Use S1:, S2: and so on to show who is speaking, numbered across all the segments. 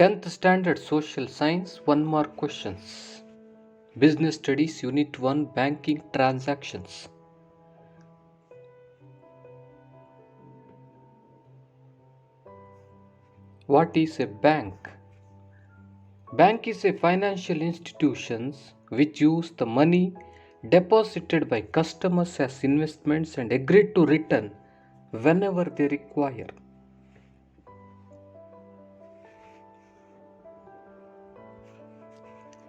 S1: 10th Standard Social Science, 1 mark questions. Business Studies Unit 1, Banking Transactions. What is a bank? Bank is a financial institutions which use the money deposited by customers as investments and agreed to return whenever they require.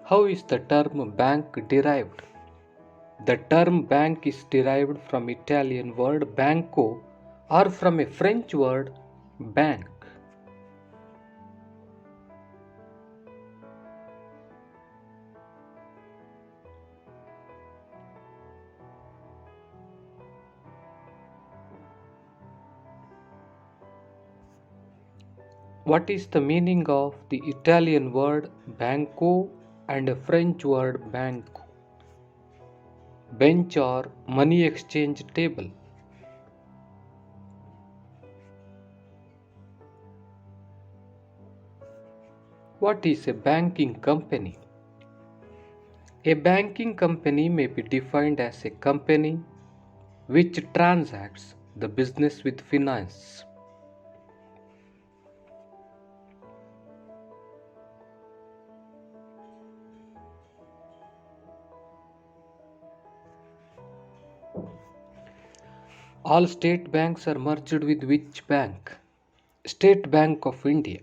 S1: How is the term bank derived? The term bank is derived from Italian word banco or from a French word bank. What is the meaning of the Italian word banco and a French word banco? Bench or money exchange table. What is a banking company? A banking company may be defined as a company which transacts the business with finance. All state banks are merged with which bank? State Bank of India.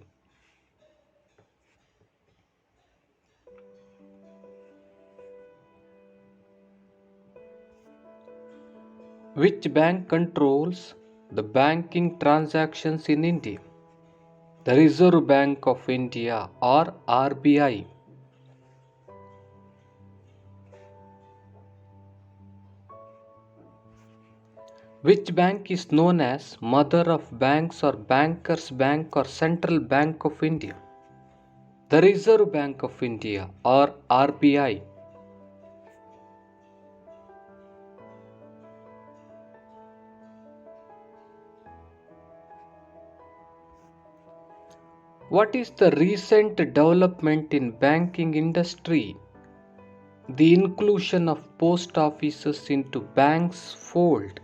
S1: Which bank controls the banking transactions in India? The Reserve Bank of India or RBI. Which bank is known as Mother of Banks or Bankers Bank or Central Bank of India? The Reserve Bank of India or RBI. What is the recent development in banking industry? The inclusion of post offices into banks fold.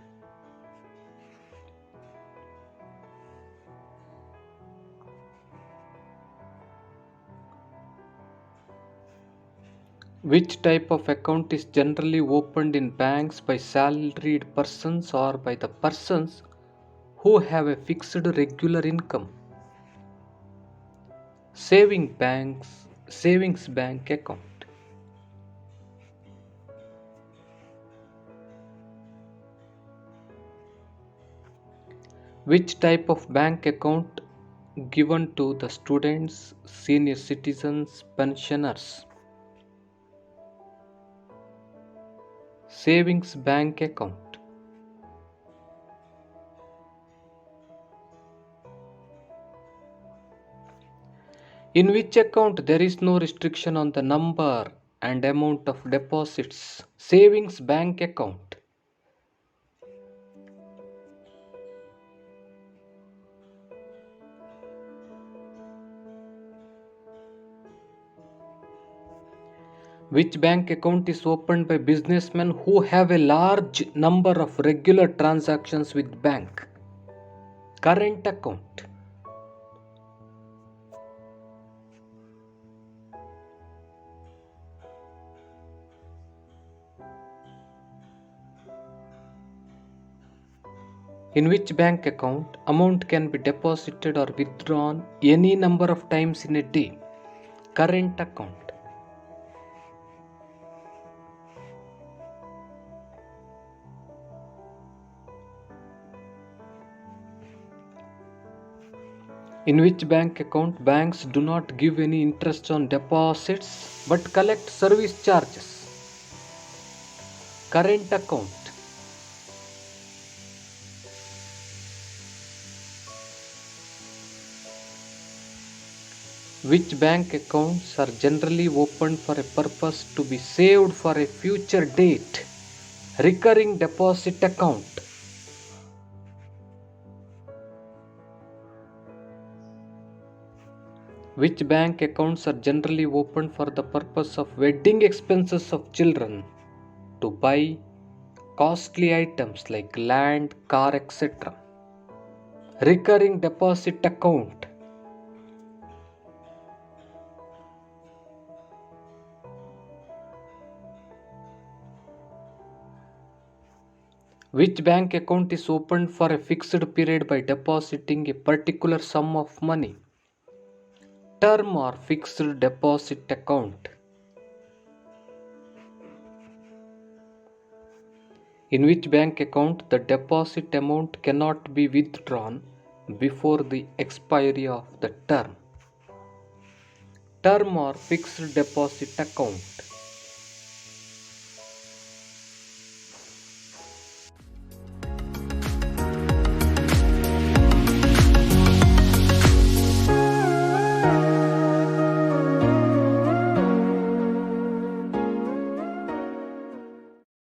S1: Which type of account is generally opened in banks by salaried persons or by the persons who have a fixed regular income? Savings bank account. Which type of bank account given to the students, senior citizens, pensioners? Savings bank account. In which account there is no restriction on the number and amount of deposits? Savings bank account. Which bank account is opened by businessmen who have a large number of regular transactions with bank? Current account. In which bank account amount can be deposited or withdrawn any number of times in a day? Current account. In which bank account banks do not give any interest on deposits but collect service charges? Current account. Which bank accounts are generally opened for a purpose to be saved for a future date? Recurring deposit account. Which bank accounts are generally opened for the purpose of wedding expenses of children, to buy costly items like land, car, etc. Recurring deposit account. Which bank account is opened for a fixed period by depositing a particular sum of money? Term or fixed deposit account. In which bank account the deposit amount cannot be withdrawn before the expiry of the term? Term or fixed deposit account.